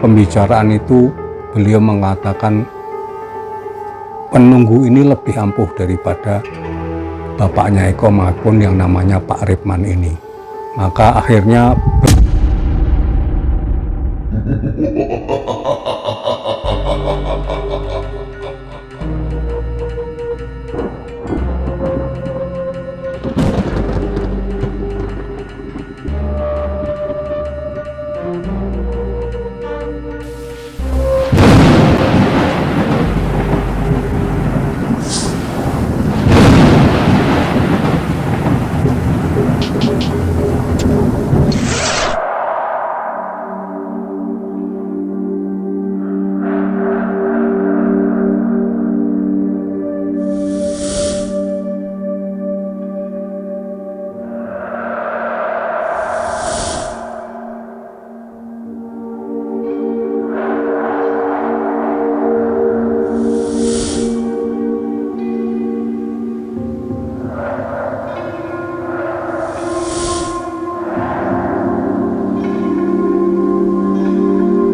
pembicaraan itu beliau mengatakan penunggu ini lebih ampuh daripada bapaknya Eko maupun yang namanya Pak Ripman ini. Maka akhirnya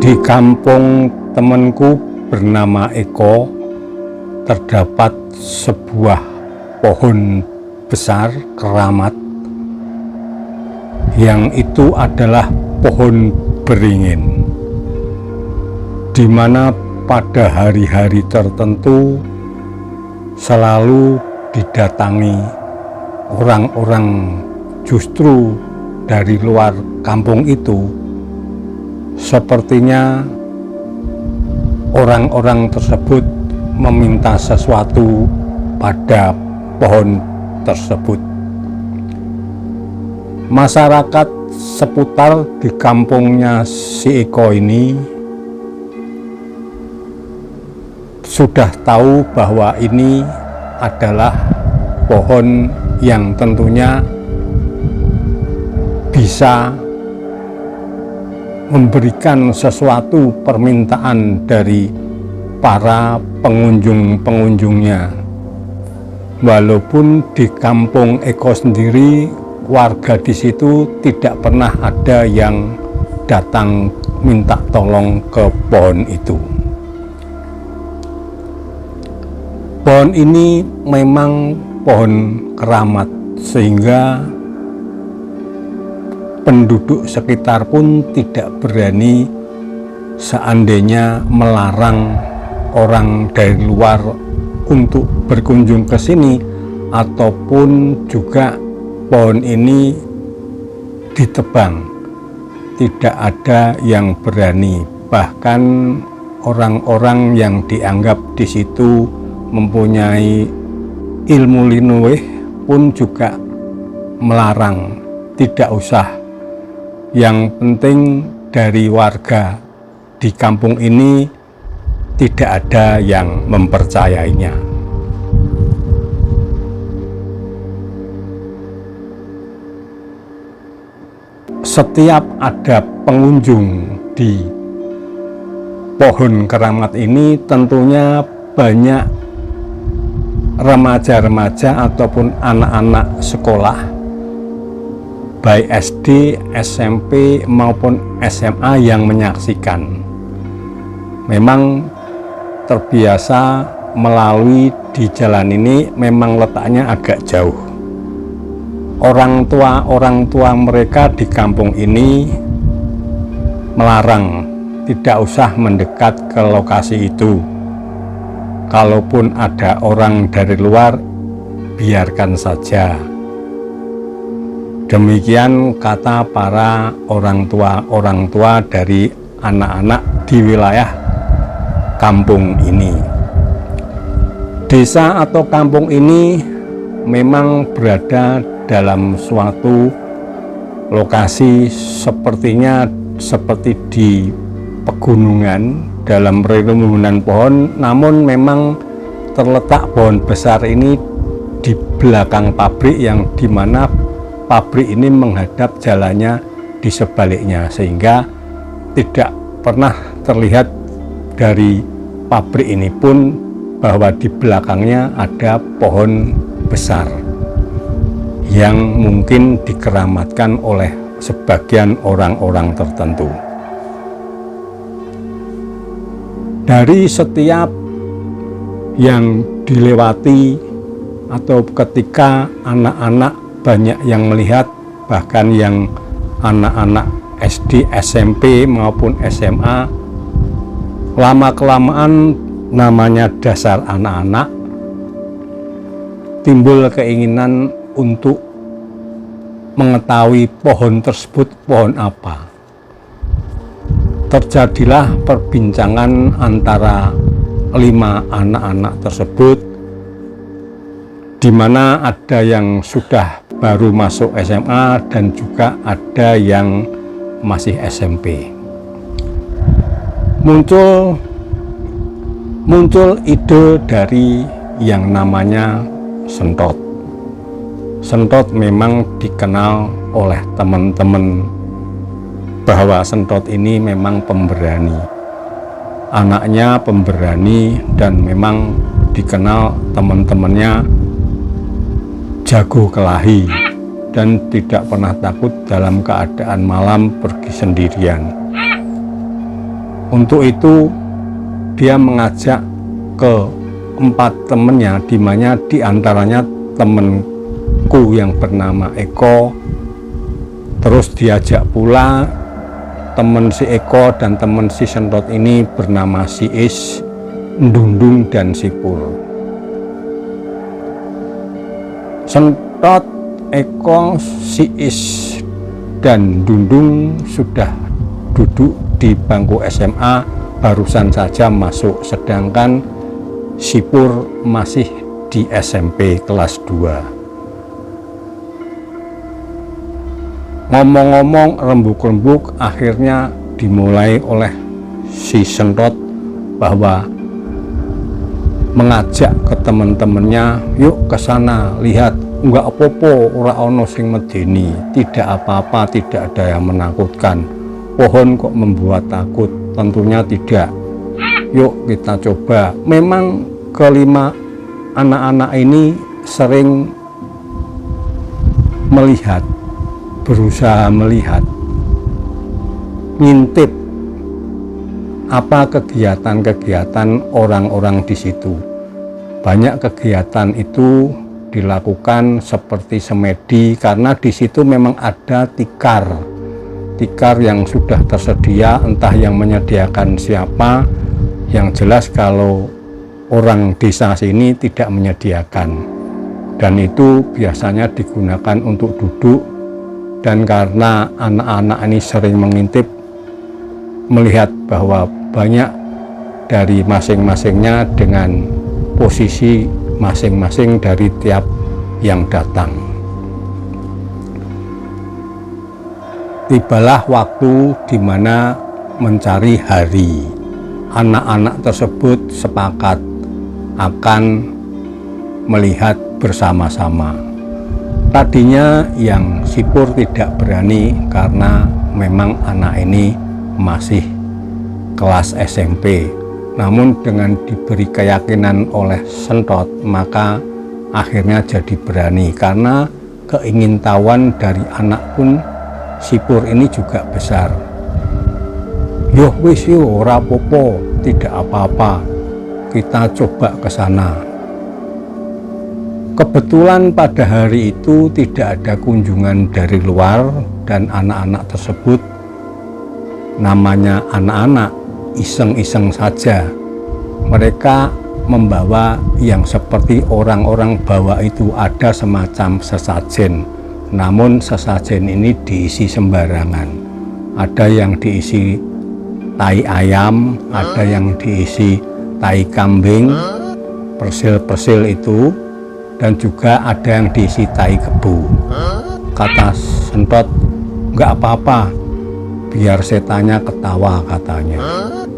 di kampung temanku bernama Eko terdapat sebuah pohon besar keramat yang itu adalah pohon beringin, di mana pada hari-hari tertentu selalu didatangi orang-orang justru dari luar kampung itu. Sepertinya orang-orang tersebut meminta sesuatu pada pohon tersebut. Masyarakat seputar di kampungnya si Eko ini sudah tahu bahwa ini adalah pohon yang tentunya bisa memberikan sesuatu permintaan dari para pengunjung-pengunjungnya. Walaupun di kampung Eko sendiri, warga di situ tidak pernah ada yang datang minta tolong ke pohon itu. Pohon ini memang pohon keramat, sehingga penduduk sekitar pun tidak berani seandainya melarang orang dari luar untuk berkunjung ke sini, ataupun juga pohon ini ditebang. Tidak ada yang berani, bahkan orang-orang yang dianggap di situ mempunyai ilmu linuwih pun juga melarang, tidak usah. Yang penting dari warga di kampung ini tidak ada yang mempercayainya. Setiap ada pengunjung di pohon keramat ini, tentunya banyak remaja-remaja ataupun anak-anak sekolah baik SD, SMP maupun SMA yang menyaksikan. Memang terbiasa melalui di jalan ini, memang letaknya agak jauh. Orang tua mereka di kampung ini melarang tidak usah mendekat ke lokasi itu. Kalaupun ada orang dari luar, biarkan saja. Demikian kata para orang tua dari anak-anak di wilayah kampung ini. Desa atau kampung ini memang berada dalam suatu lokasi sepertinya seperti di pegunungan dalam perkebunan pohon, namun memang terletak pohon besar ini di belakang pabrik, yang dimana pabrik ini menghadap jalannya di sebaliknya, sehingga tidak pernah terlihat dari pabrik ini pun bahwa di belakangnya ada pohon besar yang mungkin dikeramatkan oleh sebagian orang-orang tertentu. Dari setiap yang dilewati atau ketika anak-anak banyak yang melihat, bahkan yang anak-anak SD, SMP maupun SMA, lama-kelamaan namanya dasar anak-anak timbul keinginan untuk mengetahui pohon tersebut pohon apa. Terjadilah perbincangan antara 5 anak-anak tersebut, di mana ada yang sudah baru masuk SMA dan juga ada yang masih SMP. Muncul ide dari yang namanya sentot. Sentot memang dikenal oleh teman-teman bahwa sentot ini memang pemberani. Anaknya pemberani dan memang dikenal teman-temannya jago kelahi dan tidak pernah takut dalam keadaan malam pergi sendirian. Untuk itu dia mengajak ke 4 temannya, di mana diantaranya temanku yang bernama Eko, terus diajak pula teman si Eko dan teman si sentot ini bernama si Is, Ndundung dan Sipur. Sentot, Eko, si Is dan Ndundung sudah duduk di bangku SMA, barusan saja masuk, sedangkan Sipur masih di SMP kelas 2. Ngomong-ngomong rembuk-rembuk, akhirnya dimulai oleh si sentot bahwa mengajak ke teman-temannya, yuk ke sana, lihat, enggak apa-apa, ora ono sing medeni, tidak apa-apa, tidak ada yang menakutkan. Pohon kok membuat takut? Tentunya tidak. Yuk kita coba. Memang kelima anak-anak ini sering melihat, berusaha melihat, ngintip apa kegiatan-kegiatan orang-orang di situ. Banyak kegiatan itu dilakukan seperti semedi, karena di situ memang ada tikar yang sudah tersedia, entah yang menyediakan siapa. Yang jelas kalau orang desa sini tidak menyediakan, dan itu biasanya digunakan untuk duduk. Dan karena anak-anak ini sering mengintip, melihat bahwa banyak dari masing-masingnya dengan posisi masing-masing dari tiap yang datang. Tibalah waktu di mana mencari hari. Anak-anak tersebut sepakat akan melihat bersama-sama. Tadinya yang Sipur tidak berani karena memang anak ini masih kelas SMP. Namun dengan diberi keyakinan oleh sentot, maka akhirnya jadi berani, karena keingintahuan dari anak pun Sipur ini juga besar. Yoh wis yo, ora popo, tidak apa-apa, kita coba ke sana. Kebetulan pada hari itu tidak ada kunjungan dari luar, dan anak-anak tersebut, namanya anak-anak, iseng-iseng saja. Mereka membawa yang seperti orang-orang bawa itu, ada semacam sesajen. Namun sesajen ini diisi sembarangan. Ada yang diisi tai ayam, ada yang diisi tai kambing, persil-persil itu, dan juga ada yang diisi tai kebu. Kata sentot, enggak apa-apa, biar setannya ketawa, katanya.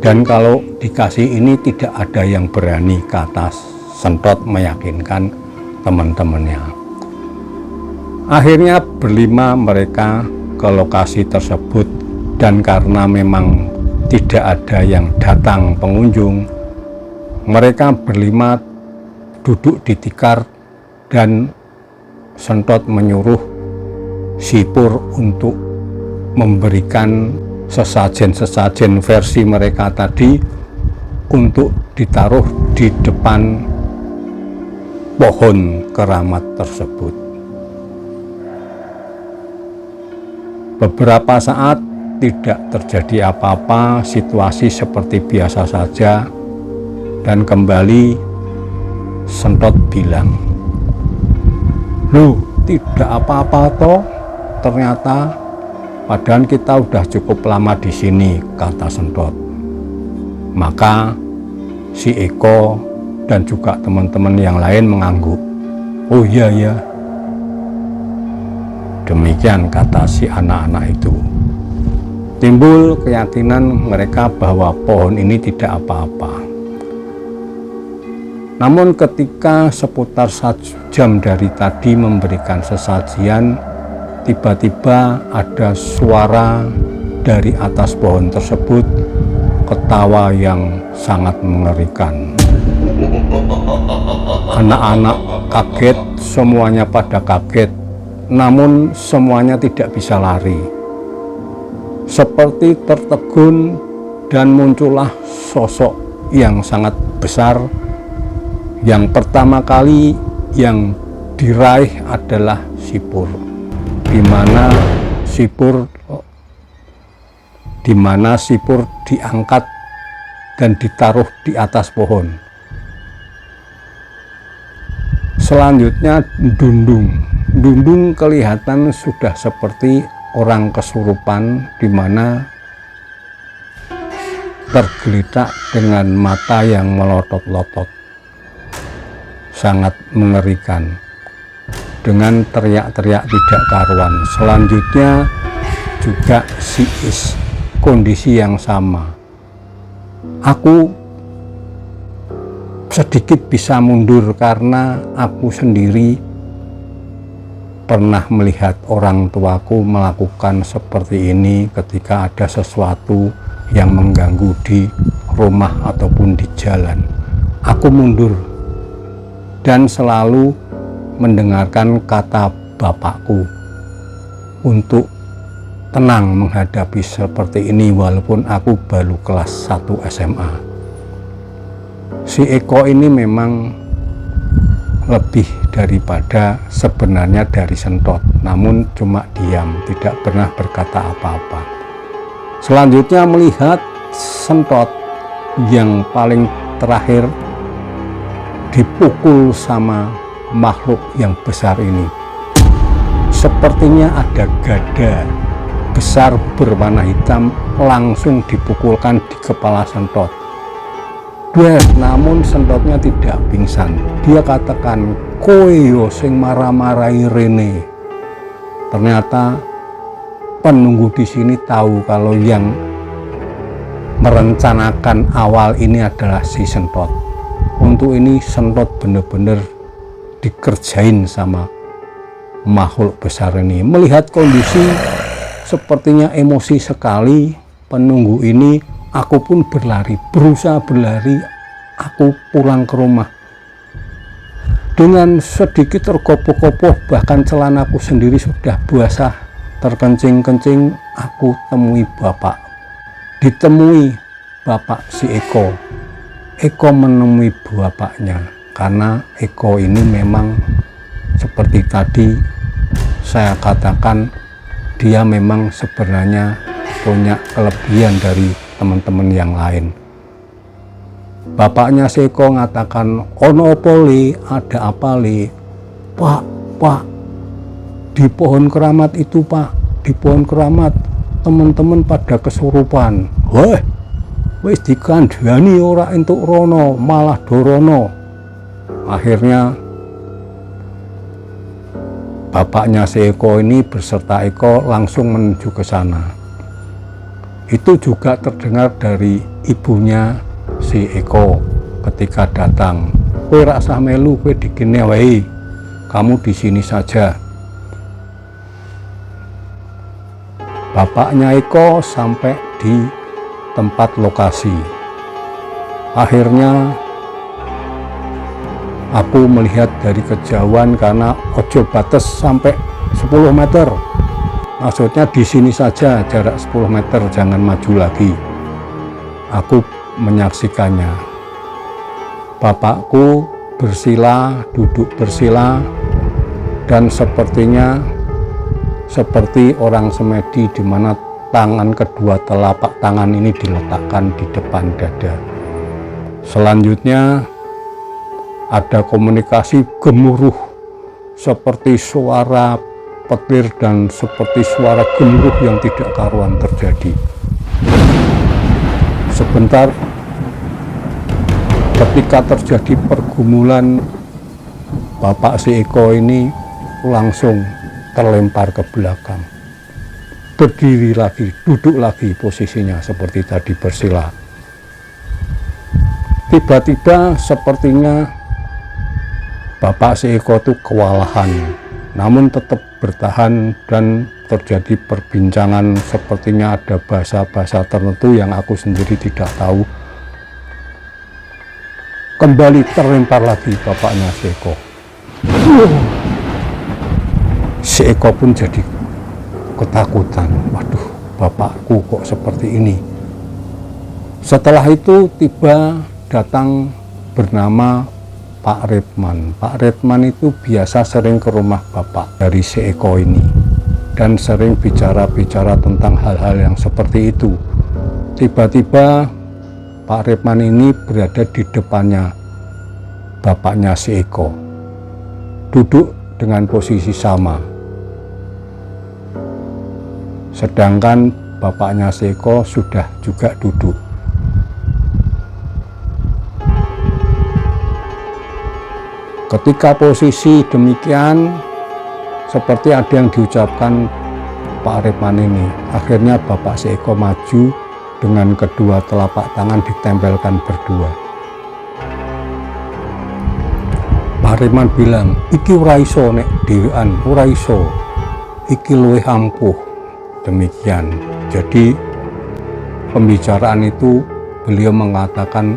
Dan kalau dikasih ini tidak ada yang berani, kata sentot meyakinkan teman-temannya. Akhirnya berlima mereka ke lokasi tersebut, dan karena memang tidak ada yang datang pengunjung, mereka berlima duduk di tikar, dan sentot menyuruh Sipur untuk memberikan sesajen-sesajen versi mereka tadi untuk ditaruh di depan pohon keramat tersebut. Beberapa saat tidak terjadi apa-apa, situasi seperti biasa saja, dan kembali Sentot bilang, "Loh, tidak apa-apa toh? Ternyata padahal kita udah cukup lama di sini," kata Sentot. Maka si Eko dan juga teman-teman yang lain mengangguk. "Oh iya ya." Demikian kata si anak-anak itu. Timbul keyakinan mereka bahwa pohon ini tidak apa-apa. Namun ketika seputar 1 jam dari tadi memberikan sesajian, tiba-tiba ada suara dari atas pohon tersebut, ketawa yang sangat mengerikan. Anak-anak kaget, semuanya pada kaget, namun semuanya tidak bisa lari. Seperti tertegun dan muncullah sosok yang sangat besar. Yang pertama kali yang diraih adalah Sipur, di mana Sipur diangkat dan ditaruh di atas pohon. Selanjutnya Dundung kelihatan sudah seperti orang kesurupan, di mana tergeletak dengan mata yang melotot-lotot. Sangat mengerikan, dengan teriak-teriak tidak karuan. Selanjutnya juga si Is, kondisi yang sama. Aku sedikit bisa mundur karena aku sendiri pernah melihat orang tuaku melakukan seperti ini ketika ada sesuatu yang mengganggu di rumah ataupun di jalan. Aku mundur dan selalu mendengarkan kata bapakku untuk tenang menghadapi seperti ini walaupun aku baru kelas 1 SMA. Si Eko ini memang lebih daripada sebenarnya dari Sentot, namun cuma diam, tidak pernah berkata apa-apa. Selanjutnya melihat Sentot yang paling terakhir dipukul sama makhluk yang besar ini. Sepertinya ada gada besar berwarna hitam langsung dipukulkan di kepala Sentot. Namun Sentotnya tidak pingsan. Dia katakan, "Kowe yo sing marah-marahi rene." Ternyata penunggu di sini tahu kalau yang merencanakan awal ini adalah si Sentot. Untuk ini Sentot benar-benar dikerjain sama makhluk besar ini. Melihat kondisi sepertinya emosi sekali penunggu ini, aku pun berlari, berusaha berlari. Aku pulang ke rumah dengan sedikit tergopoh-gopoh, bahkan celanaku sendiri sudah basah terkencing-kencing. Aku temui bapak, ditemui bapak si Eko. Eko menemui bapaknya karena Eko ini memang seperti tadi saya katakan, dia memang sebenarnya punya kelebihan dari teman-teman yang lain. Bapaknya si Eko mengatakan, "Ono apa li? Ada apa li?" Pak, di pohon keramat itu Pak, di pohon keramat teman-teman pada kesurupan." "Wah, wis dikandhani ora entuk rono, malah dorono." Akhirnya bapaknya si Eko ini beserta Eko langsung menuju ke sana. Itu juga terdengar dari ibunya si Eko ketika datang. "Kowe rak usah melu, kowe dikene wae. Kamu di sini saja." Bapaknya Eko sampai di tempat lokasi. Akhirnya aku melihat dari kejauhan karena ojo batas sampai 10 meter. Maksudnya di sini saja jarak 10 meter, jangan maju lagi. Aku menyaksikannya. Bapakku bersila, duduk bersila, dan sepertinya seperti orang semedi di mana tangan kedua telapak tangan ini diletakkan di depan dada. Selanjutnya ada komunikasi gemuruh seperti suara petir dan seperti suara gemuruh yang tidak karuan terjadi. Sebentar ketika terjadi pergumulan, Bapak si Eko ini langsung terlempar ke belakang, berdiri lagi, duduk lagi posisinya seperti tadi bersila. Tiba-tiba sepertinya Bapak si Eko itu kewalahan, namun tetap bertahan dan terjadi perbincangan, sepertinya ada bahasa-bahasa tertentu yang aku sendiri tidak tahu. Kembali terlempar lagi bapaknya si Eko. Si Eko pun jadi ketakutan. Waduh, bapakku kok seperti ini. Setelah itu tiba datang bernama Pak Redman. Pak Redman itu biasa sering ke rumah bapak dari si Eko ini dan sering bicara-bicara tentang hal-hal yang seperti itu. Tiba-tiba Pak Redman ini berada di depannya bapaknya si Eko, duduk dengan posisi sama, sedangkan bapaknya si Eko sudah juga duduk. Ketika posisi demikian, seperti ada yang diucapkan Pak Redman ini, akhirnya bapak si Eko maju dengan kedua telapak tangan ditempelkan berdua. Pak Redman bilang, iki ora iso nek dhewean, ora iso, iki luwih ampuh. Demikian. Jadi pembicaraan itu beliau mengatakan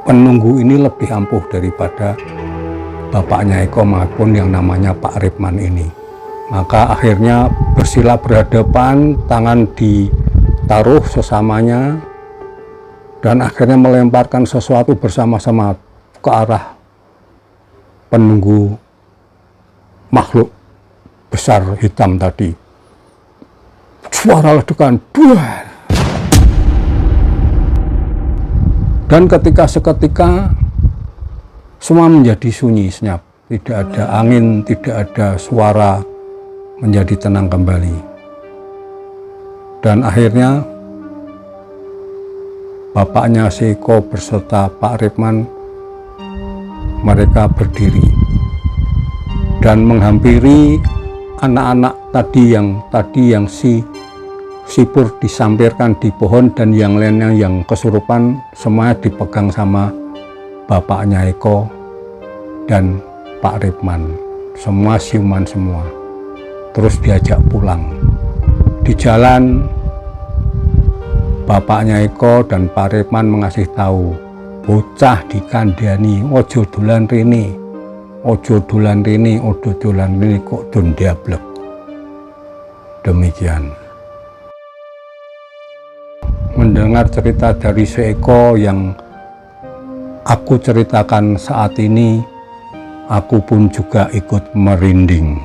penunggu ini lebih ampuh daripada bapaknya Eko maupun yang namanya Pak Redman ini. Maka akhirnya bersila berhadapan, tangan ditaruh sesamanya, dan akhirnya melemparkan sesuatu bersama-sama ke arah penunggu makhluk besar hitam tadi. Suara ledakan, buar. Dan seketika semua menjadi sunyi senyap, tidak ada angin, tidak ada suara, menjadi tenang kembali. Dan akhirnya bapaknya si Eko beserta Pak Redman, mereka berdiri dan menghampiri anak-anak tadi yang sipur disampirkan di pohon, dan yang lainnya yang kesurupan semuanya dipegang sama bapaknya Eko dan Pak Redman. Semua siuman semua, terus diajak pulang. Di jalan bapaknya Eko dan Pak Redman mengasih tahu, bocah dikandani ojo dolan rene, ojo dolan rene, ojo dolan rene kok don diablek. Demikian. Mendengar cerita dari si Eko yang aku ceritakan saat ini, aku pun juga ikut merinding.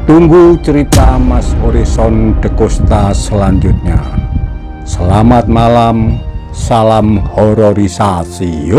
Tunggu cerita Mas Horizon de Costa selanjutnya. Selamat malam, salam hororisasi.